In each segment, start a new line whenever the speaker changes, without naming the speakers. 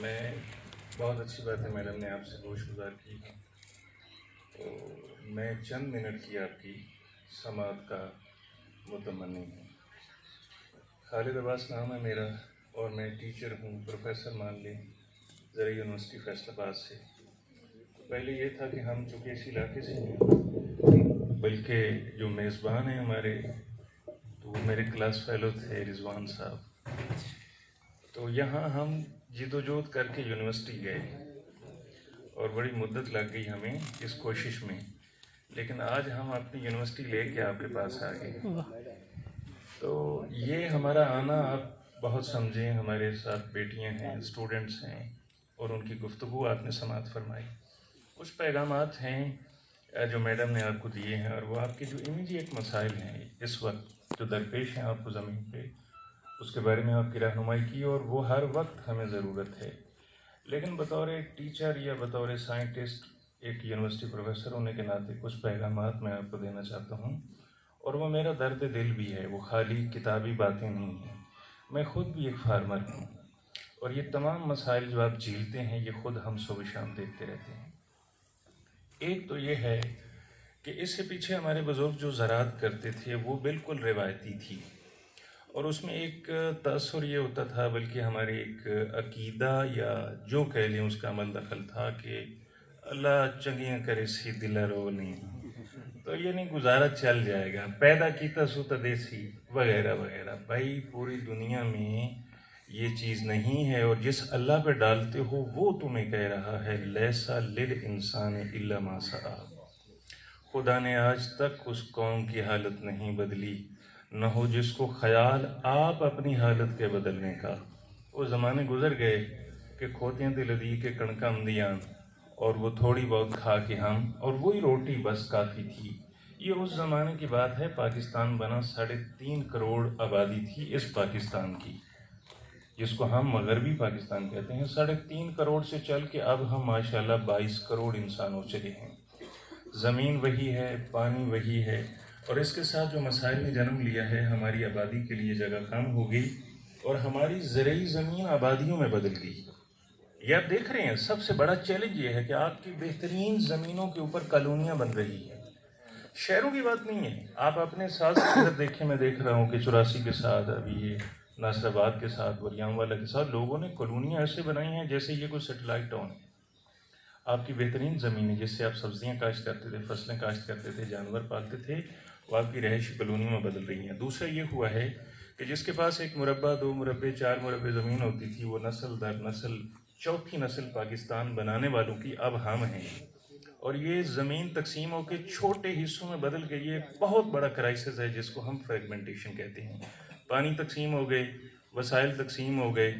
میں بہت اچھی بات ہے میڈم نے آپ سے گوش گزار کی ہے، تو میں چند منٹ کی آپ کی سماعت کا متمنی ہوں۔ خالد عباس نام ہے میرا اور میں ٹیچر ہوں، پروفیسر مان لیں، زرعی یونیورسٹی فیصل آباد سے۔ پہلے یہ تھا کہ ہم چونکہ اس علاقے سے ہیں، بلکہ جو میزبان ہیں ہمارے تو وہ میرے کلاس فیلو تھے رضوان صاحب، تو یہاں ہم جد و جہد کر کے یونیورسٹی گئے اور بڑی مدت لگ گئی ہمیں اس کوشش میں، لیکن آج ہم اپنی یونیورسٹی لے کے آپ کے پاس آ گئے۔ تو یہ ہمارا آنا آپ بہت سمجھیں، ہمارے ساتھ بیٹیاں ہیں، اسٹوڈنٹس ہیں، اور ان کی گفتگو آپ نے سماعت فرمائی۔ کچھ پیغامات ہیں جو میڈم نے آپ کو دیے ہیں، اور وہ آپ کے جو امیڈیٹ مسائل ہیں اس وقت جو درپیش ہیں آپ کو زمین پہ، اس کے بارے میں آپ کی رہنمائی کی، اور وہ ہر وقت ہمیں ضرورت ہے۔ لیکن بطور ایک ٹیچر یا بطور سائنٹسٹ، ایک یونیورسٹی پروفیسر ہونے کے ناطے کچھ پیغامات میں آپ کو دینا چاہتا ہوں، اور وہ میرا درد دل بھی ہے، وہ خالی کتابی باتیں نہیں ہیں۔ میں خود بھی ایک فارمر ہوں، اور یہ تمام مسائل جو آپ جھیلتے ہیں یہ خود ہم صبح شام دیکھتے رہتے ہیں۔ ایک تو یہ ہے کہ اس سے پیچھے ہمارے بزرگ جو زراعت کرتے تھے وہ بالکل روایتی تھی، اور اس میں ایک تأثر یہ ہوتا تھا، بلکہ ہمارے ایک عقیدہ یا جو کہہ لیں اس کا عمل دخل تھا کہ اللہ چنگیاں کرے سی دل رو نہیں، تو یہ نہیں گزارا چل جائے گا، پیدا کیتا سوتا دیسی وغیرہ وغیرہ۔ بھائی پوری دنیا میں یہ چیز نہیں ہے، اور جس اللہ پہ ڈالتے ہو وہ تمہیں کہہ رہا ہے لیسا للانسان الا ما سعی۔ خدا نے آج تک اس قوم کی حالت نہیں بدلی، نہ ہو جس کو خیال آپ اپنی حالت کے بدلنے کا۔ وہ زمانے گزر گئے کہ کھوتیاں تے لدی کے کڑکاں مدیاں، اور وہ تھوڑی بہت کھا کے ہم، اور وہی روٹی بس کافی تھی۔ یہ اس زمانے کی بات ہے، پاکستان بنا 3.5 کروڑ آبادی تھی اس پاکستان کی، جس کو ہم مغربی پاکستان کہتے ہیں۔ 3.5 کروڑ سے چل کے اب ہم ماشاءاللہ 22 کروڑ انسان ہو چلے ہیں۔ زمین وہی ہے، پانی وہی ہے، اور اس کے ساتھ جو مسائل نے جنم لیا ہے، ہماری آبادی کے لیے جگہ کم ہو گئی، اور ہماری زرعی زمین آبادیوں میں بدل گئی۔ یہ آپ دیکھ رہے ہیں، سب سے بڑا چیلنج یہ ہے کہ آپ کی بہترین زمینوں کے اوپر کالونیاں بن رہی ہیں۔ شہروں کی بات نہیں ہے، آپ اپنے ساتھ ادھر دیکھیں، میں دیکھ رہا ہوں کہ 84 کے ساتھ، ابھی یہ ناصر آباد کے ساتھ، وریام والا کے ساتھ، لوگوں نے کالونیاں ایسے بنائی ہیں جیسے یہ کوئی سیٹلائٹ ٹاؤن ہے۔ آپ کی بہترین زمینیں جس سے آپ سبزیاں کاشت کرتے تھے، فصلیں کاشت کرتے تھے، جانور پالتے تھے، وہ آپ کی رہائشی کالونیوں میں بدل رہی ہیں۔ دوسرا یہ ہوا ہے کہ جس کے پاس 1 مربع 2 مربع 4 مربع زمین ہوتی تھی، وہ نسل در نسل چوتھی نسل پاکستان بنانے والوں کی اب ہم ہیں، اور یہ زمین تقسیم ہو کے چھوٹے حصوں میں بدل گئی۔ یہ ایک بہت بڑا کرائسس ہے جس کو ہم فریگمنٹیشن کہتے ہیں۔ پانی تقسیم ہو گئے، وسائل تقسیم ہو گئے،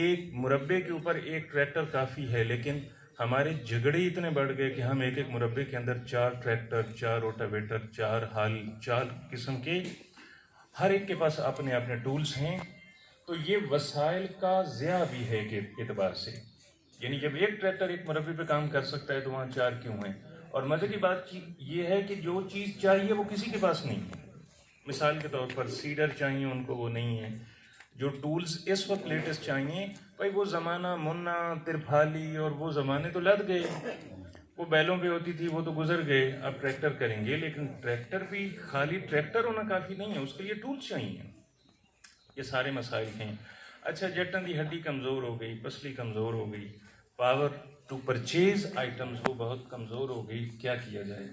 1 مربع کے اوپر 1 ٹریکٹر کافی ہے، لیکن ہمارے جھگڑے اتنے بڑھ گئے کہ ہم 1 مربع کے اندر 4 ٹریکٹر، 4 روٹاویٹر، 4 ہل، 4 قسم کے، ہر ایک کے پاس اپنے اپنے ٹولز ہیں۔ تو یہ وسائل کا ضیاع بھی ہے ایک اعتبار سے، یعنی جب 1 ٹریکٹر 1 مربع پہ کام کر سکتا ہے تو وہاں 4 کیوں ہیں؟ اور مزے کی بات یہ ہے کہ جو چیز چاہیے وہ کسی کے پاس نہیں ہے۔ مثال کے طور پر سیڈر چاہیے ان کو، وہ نہیں ہے۔ جو ٹولز اس وقت لیٹسٹ چاہیے، بھائی وہ زمانہ منا ترپھالی اور وہ زمانے تو لد گئے، وہ بیلوں پہ ہوتی تھی، وہ تو گزر گئے، اب ٹریکٹر کریں گے، لیکن ٹریکٹر بھی خالی ٹریکٹر ہونا کافی نہیں ہے، اس کے لیے ٹولز چاہیے۔ یہ سارے مسائل ہیں۔ اچھا، جٹن دی ہڈی کمزور ہو گئی، پسلی کمزور ہو گئی، پاور ٹو پرچیز آئٹمز وہ بہت کمزور ہو گئی، کیا کیا جائے؟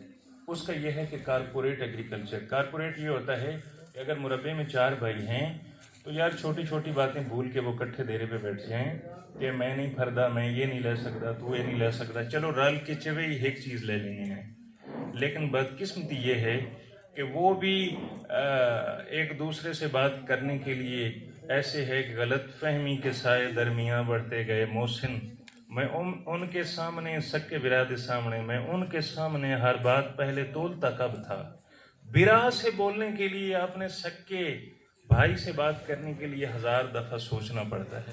اس کا یہ ہے کہ کارپوریٹ ایگریکلچر۔ کارپوریٹ یہ ہوتا ہے کہ اگر مربع میں 4 بھائی ہیں تو یار چھوٹی چھوٹی باتیں بھول کے وہ کٹھے دیرے پہ بیٹھ جائیں کہ میں نہیں پھردا، میں یہ نہیں لے سکتا، تو یہ نہیں لے سکتا، چلو رل کے چوے ہی ایک چیز لے لیں گے۔ لیکن بدقسمتی یہ ہے کہ وہ بھی ایک دوسرے سے بات کرنے کے لیے ایسے ہے کہ غلط فہمی کے سائے درمیاں بڑھتے گئے محسن، میں ان کے سامنے سکے براد سامنے، میں ان کے سامنے ہر بات پہلے تولتا کب تھا۔ برا سے بولنے کے لیے اپنے سکے بھائی سے بات کرنے کے لیے 1000 دفعہ سوچنا پڑتا ہے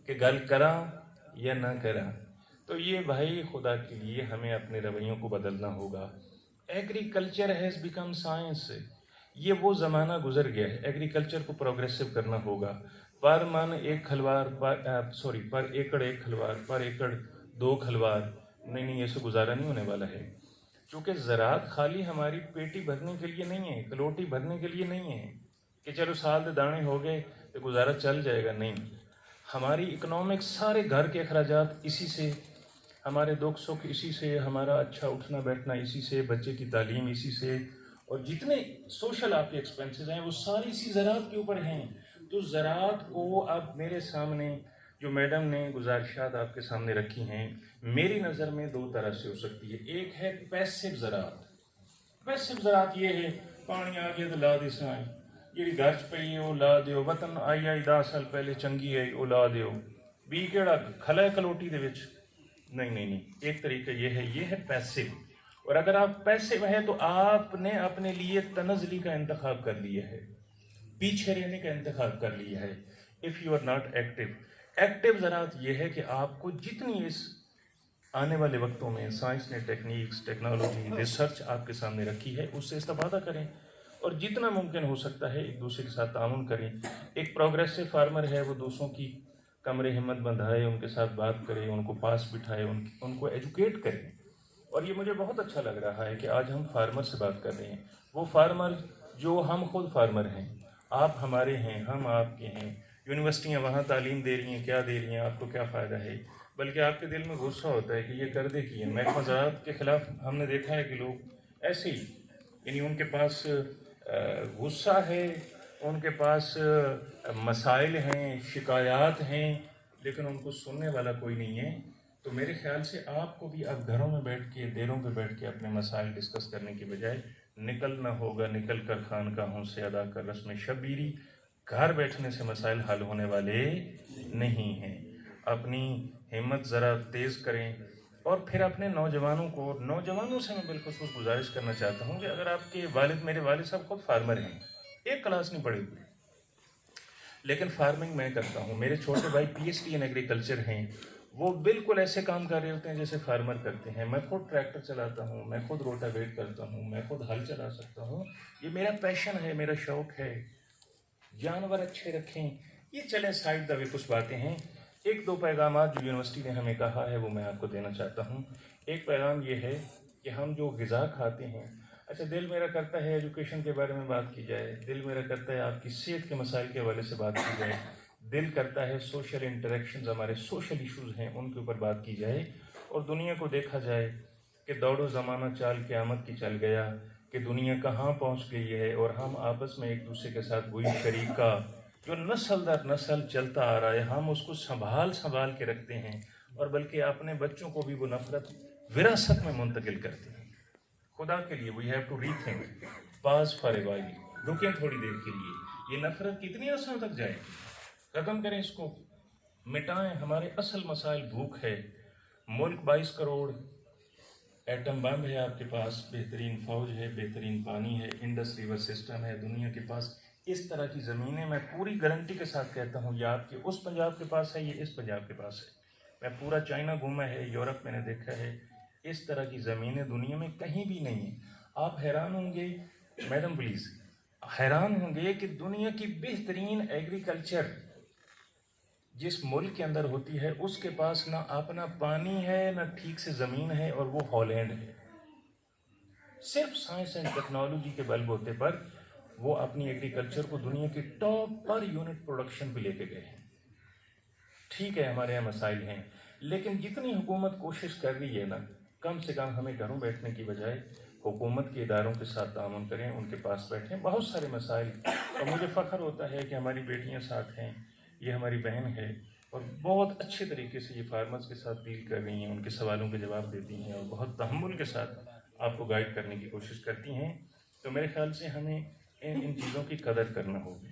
کہ گل کراں یا نہ کراں۔ تو یہ بھائی خدا کے لیے ہمیں اپنے رویوں کو بدلنا ہوگا۔ ایگریکلچر ہیز بیکم سائنس، یہ وہ زمانہ گزر گیا ہے، ایگریکلچر کو پروگریسو کرنا ہوگا۔ پر من ایک کھلوار پر ایکڑ ایک کھلوار، پر ایکڑ 2 کھلوار، نہیں ایسے گزارا نہیں ہونے والا ہے. کیونکہ زراعت خالی ہماری پیٹی بھرنے کے لیے نہیں ہے، کلوٹی بھرنے کے لیے نہیں ہے کہ چلو سال دے دانے ہو گئے تو گزارا چل جائے گا. نہیں، ہماری اکنامک سارے گھر کے اخراجات اسی سے، ہمارے دکھ سکھ اسی سے، ہمارا اچھا اٹھنا بیٹھنا اسی سے، بچے کی تعلیم اسی سے، اور جتنے سوشل آپ کے ایکسپینسز ہیں وہ ساری اسی زراعت کے اوپر ہیں. تو زراعت کو اب میرے سامنے جو میڈم نے گزارشات آپ کے سامنے رکھی ہیں، میری نظر میں 2 طرح سے ہو سکتی ہے. ایک ہے پیسو زراعت. پیسو زراعت یہ ہے پانی آ گیا تو لا دے سائیں، جی گھر چ پئی ہے وہ لا دیو، وطن آئی 10 سال پہلے چنگی آئی وہ لا دیو، بھی کیڑا کھلا ہے کلوٹی دے وچ. نہیں. ایک طریقہ یہ ہے پیسو. اور اگر آپ پیسو ہے تو آپ نے اپنے لیے تنزلی کا انتخاب کر لیا ہے، پیچھے رہنے کا انتخاب کر لیا ہے. If you are not active. Active زراعت یہ ہے کہ آپ کو جتنی اس آنے والے وقتوں میں سائنس نے ٹیکنیکس، ٹیکنالوجی، ریسرچ آپ کے سامنے رکھی ہے اس سے استفادہ کریں، اور جتنا ممکن ہو سکتا ہے ایک دوسرے کے ساتھ تعاون کریں. ایک پروگریسو فارمر ہے وہ دوسروں کی کمر ہمت بندھائے، ان کے ساتھ بات کرے، ان کو پاس بٹھائے، ان کو ایجوکیٹ کرے. اور یہ مجھے بہت اچھا لگ رہا ہے کہ آج ہم فارمر سے بات کر رہے ہیں، وہ فارمر جو ہم خود فارمر ہیں، آپ ہمارے ہیں، ہم آپ کے ہیں. یونیورسٹیاں وہاں تعلیم دے رہی ہیں، کیا دے رہی ہیں، آپ کو کیا فائدہ ہے؟ بلکہ آپ کے دل میں غصہ ہوتا ہے کہ یہ کر دے کی ہے. محکمہ زراعت کے خلاف ہم نے دیکھا ہے کہ لوگ ایسے ہی، یعنی ان کے پاس غصہ ہے، ان کے پاس مسائل ہیں، شکایات ہیں، لیکن ان کو سننے والا کوئی نہیں ہے. تو میرے خیال سے آپ کو بھی اب گھروں میں بیٹھ کے، دیروں پہ بیٹھ کے اپنے مسائل ڈسکس کرنے کی بجائے نکلنا ہوگا. نکل کر خانقاہوں سے ادا کر رسم شبیری. گھر بیٹھنے سے مسائل حل ہونے والے نہیں ہیں. اپنی ہمت ذرا تیز کریں. اور پھر اپنے نوجوانوں سے میں بالخصوص گزارش کرنا چاہتا ہوں کہ اگر آپ کے والد، میرے والد صاحب خود فارمر ہیں، ایک کلاس نہیں پڑھے ہوئے، لیکن فارمنگ میں کرتا ہوں. میرے چھوٹے بھائی PhD ان ایگریکلچر ہیں، وہ بالکل ایسے کام کر رہے ہوتے ہیں جیسے فارمر کرتے ہیں. میں خود ٹریکٹر چلاتا ہوں، میں خود روٹاویٹ کرتا ہوں، میں خود ہل چلا سکتا ہوں. یہ میرا پیشن ہے، میرا شوق ہے. جانور اچھے رکھیں. یہ چلیں سائڈ دبے کچھ باتیں ہیں. 1-2 پیغامات جو یونیورسٹی نے ہمیں کہا ہے وہ میں آپ کو دینا چاہتا ہوں. ایک پیغام یہ ہے کہ ہم جو غذا کھاتے ہیں، اچھا دل میرا کرتا ہے ایجوکیشن کے بارے میں بات کی جائے، دل میرا کرتا ہے آپ کی صحت کے مسائل کے حوالے سے بات کی جائے، دل کرتا ہے سوشل انٹریکشنز، ہمارے سوشل ایشوز ہیں ان کے اوپر بات کی جائے، اور دنیا کو دیکھا جائے کہ دوڑو زمانہ چال قیامت کی چل گیا، کہ دنیا کہاں پہنچ گئی ہے. اور ہم آپس میں ایک دوسرے کے ساتھ وہی شریکہ جو نسل در نسل چلتا آ رہا ہے، ہم اس کو سنبھال کے رکھتے ہیں، اور بلکہ اپنے بچوں کو بھی وہ نفرت وراثت میں منتقل کرتے ہیں. خدا کے لیے we have to rethink, pause for a while. رکیں تھوڑی دیر کے لیے. یہ نفرت کتنی عرصوں تک جائے گی؟ ختم کریں اس کو، مٹائیں. ہمارے اصل مسائل بھوک ہے. ملک 22 کروڑ، ایٹم بم ہے آپ کے پاس، بہترین فوج ہے، بہترین پانی ہے، انڈس ریور سسٹم ہے دنیا کے پاس. اس طرح کی زمینیں میں پوری گارنٹی کے ساتھ کہتا ہوں، یہ آپ کے اس پنجاب کے پاس ہے، یہ اس پنجاب کے پاس ہے. میں پورا چائنا گھوما ہے، یورپ میں نے دیکھا ہے، اس طرح کی زمینیں دنیا میں کہیں بھی نہیں ہیں. آپ حیران ہوں گے میڈم پلیز، حیران ہوں گے کہ دنیا کی بہترین ایگریکلچر جس ملک کے اندر ہوتی ہے اس کے پاس نہ اپنا پانی ہے، نہ ٹھیک سے زمین ہے، اور وہ ہالینڈ ہے. صرف سائنس اینڈ ٹیکنالوجی کے بل بوتے پر وہ اپنی ایگریکلچر کو دنیا کی ٹاپ پر یونٹ پروڈکشن پہ لے کے گئے ہیں. ٹھیک ہے ہمارے یہاں مسائل ہیں، لیکن جتنی حکومت کوشش کر رہی ہے نا، کم سے کم ہمیں گھروں بیٹھنے کی بجائے حکومت کے اداروں کے ساتھ تعاون کریں، ان کے پاس بیٹھیں. بہت سارے مسائل، اور مجھے فخر ہوتا ہے کہ ہماری بیٹیاں ساتھ ہیں، یہ ہماری بہن ہے، اور بہت اچھے طریقے سے یہ فارمرز کے ساتھ ڈیل کر رہی ہیں، ان کے سوالوں کے جواب دیتی ہیں، اور بہت تحمل کے ساتھ آپ کو گائیڈ کرنے کی کوشش کرتی ہیں. تو میرے خیال سے ہمیں ان چیزوں کی قدر کرنا ہوگی.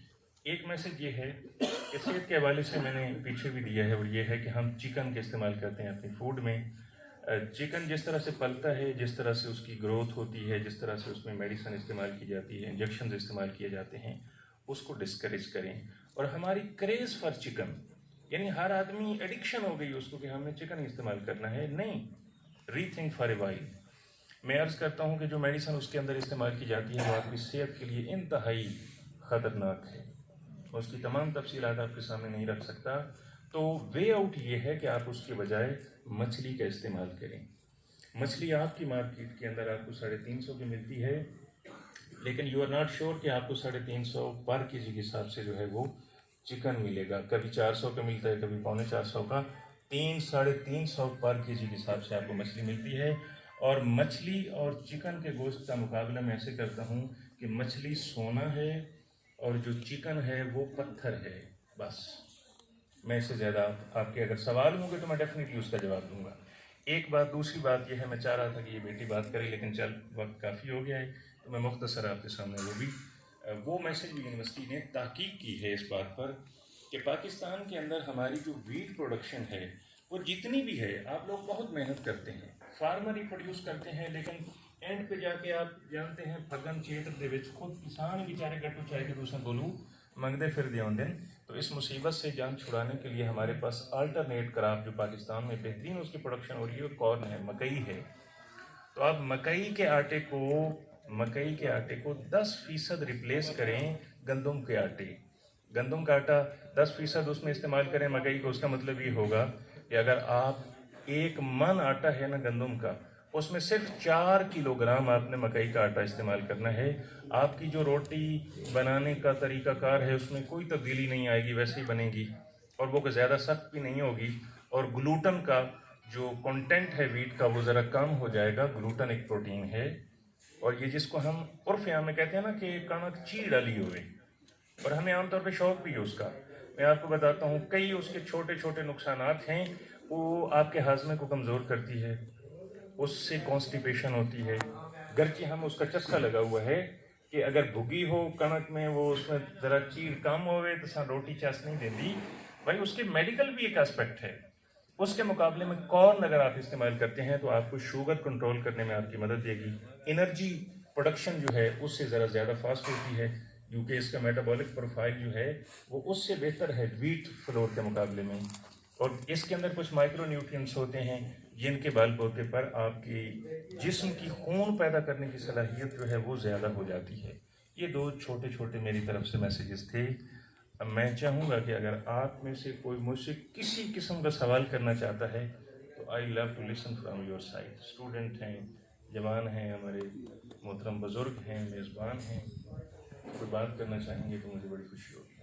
ایک میسج یہ ہے کہ صحت کے حوالے سے میں نے پیچھے بھی دیا ہے، اور یہ ہے کہ ہم چکن کے استعمال کرتے ہیں اپنی فوڈ میں. چکن جس طرح سے پلتا ہے، جس طرح سے اس کی گروتھ ہوتی ہے، جس طرح سے اس میں میڈیسن استعمال کی جاتی ہے، انجیکشنز استعمال کیے جاتے ہیں، اس کو ڈسکریج کریں. اور ہماری کریز فار چکن، یعنی ہر آدمی ایڈکشن ہو گئی اس کو کہ ہم نے چکن استعمال کرنا ہے. نہیں، ری تھنک فار اے وائل. میں عرض کرتا ہوں کہ جو میڈیسن اس کے اندر استعمال کی جاتی ہے وہ آپ کی صحت کے لیے انتہائی خطرناک ہے. میں اس کی تمام تفصیلات آپ کے سامنے نہیں رکھ سکتا. تو وے آؤٹ یہ ہے کہ آپ اس کے بجائے مچھلی کا استعمال کریں. مچھلی آپ کی مارکیٹ کے اندر آپ کو 350 کی ملتی ہے، لیکن یو آر ناٹ شیور کہ آپ کو 350 پر کے جی کے حساب سے جو ہے وہ چکن ملے گا. کبھی 400 کا ملتا ہے، کبھی 450 کا. 300-350 پر کے جی کے حساب سے آپ کو مچھلی ملتی ہے. اور مچھلی اور چکن کے گوشت کا مقابلہ میں ایسے کرتا ہوں کہ مچھلی سونا ہے اور جو چکن ہے وہ پتھر ہے. بس میں اس سے زیادہ آپ کے اگر سوال ہوں گے تو میں ڈیفینیٹلی اس کا جواب دوں گا. ایک بات، دوسری بات یہ ہے، میں چاہ رہا تھا کہ یہ بیٹی بات کرے لیکن چل وقت کافی ہو گیا ہے، تو میں مختصر آپ کے سامنے وہ میسج بھی یونیورسٹی نے تحقیق کی ہے اس بات پر کہ پاکستان کے اندر ہماری جو ویٹ پروڈکشن ہے وہ جتنی بھی ہے، آپ لوگ بہت محنت کرتے ہیں، فارمر ہی پروڈیوس کرتے ہیں، لیکن اینڈ پہ جا کے آپ جانتے ہیں پھگن چیتر دے وچ خود کسان بیچارے گٹو چائے کے دوسرے بولوں منگتے پھر دے دن. تو اس مصیبت سے جان چھڑانے کے لیے ہمارے پاس آلٹرنیٹ کراپ جو پاکستان میں بہترین اس کی پروڈکشن ہو رہی ہے کارن ہے، مکئی ہے. تو آپ مکئی کے آٹے کو 10% ریپلیس کریں گندم کے آٹے. گندم کا آٹا 10% اس میں استعمال کریں مکئی کو. اس کا مطلب یہ ہوگا کہ اگر آپ 1 من آٹا ہے نا گندم کا، اس میں صرف 4 کلو گرام آپ نے مکئی کا آٹا استعمال کرنا ہے. آپ کی جو روٹی بنانے کا طریقہ کار ہے اس میں کوئی تبدیلی نہیں آئے گی، ویسے ہی بنے گی اور وہ زیادہ سخت بھی نہیں ہوگی. اور گلوٹن کا جو کنٹینٹ ہے ویٹ کا وہ ذرا کم ہو جائے گا. گلوٹن ایک پروٹین ہے اور یہ جس کو ہم عرف عام میں کہتے ہیں نا کہ کنک چیڑ ڈالی ہوئے، اور ہمیں عام طور پہ شوق بھی ہے اس کا. میں آپ کو بتاتا ہوں کئی اس کے چھوٹے چھوٹے نقصانات ہیں. وہ آپ کے ہاضمے کو کمزور کرتی ہے، اس سے کانسٹیپیشن ہوتی ہے. گرچہ ہم اس کا چسکا لگا ہوا ہے کہ اگر بھگی ہو کنک میں وہ اس میں ذرا چیڑ کم ہوئے تو سا روٹی چس نہیں دیتی. بھائی اس کے میڈیکل بھی ایک اسپیکٹ ہے. اس کے مقابلے میں کارن اگر آپ استعمال کرتے ہیں تو آپ کو شوگر کنٹرول کرنے میں آپ کی مدد دے گی. انرجی پروڈکشن جو ہے اس سے ذرا زیادہ فاسٹ ہوتی ہے، کیونکہ اس کا میٹابولک پروفائل جو ہے وہ اس سے بہتر ہے ویٹ فلور کے مقابلے میں. اور اس کے اندر کچھ مائکرو نیوٹرینٹس ہوتے ہیں جن کے بل بوتے پر آپ کی جسم کی خون پیدا کرنے کی صلاحیت جو ہے وہ زیادہ ہو جاتی ہے. یہ 2 چھوٹے چھوٹے میری طرف سے میسیجز تھے. اب میں چاہوں گا کہ اگر آپ میں سے کوئی مجھ سے کسی قسم کا سوال کرنا چاہتا ہے تو I love to listen from your side. Student ہیں، جوان ہیں، ہمارے محترم بزرگ ہیں، میزبان ہیں، کوئی بات کرنا چاہیں گے تو مجھے بڑی خوشی ہوگی.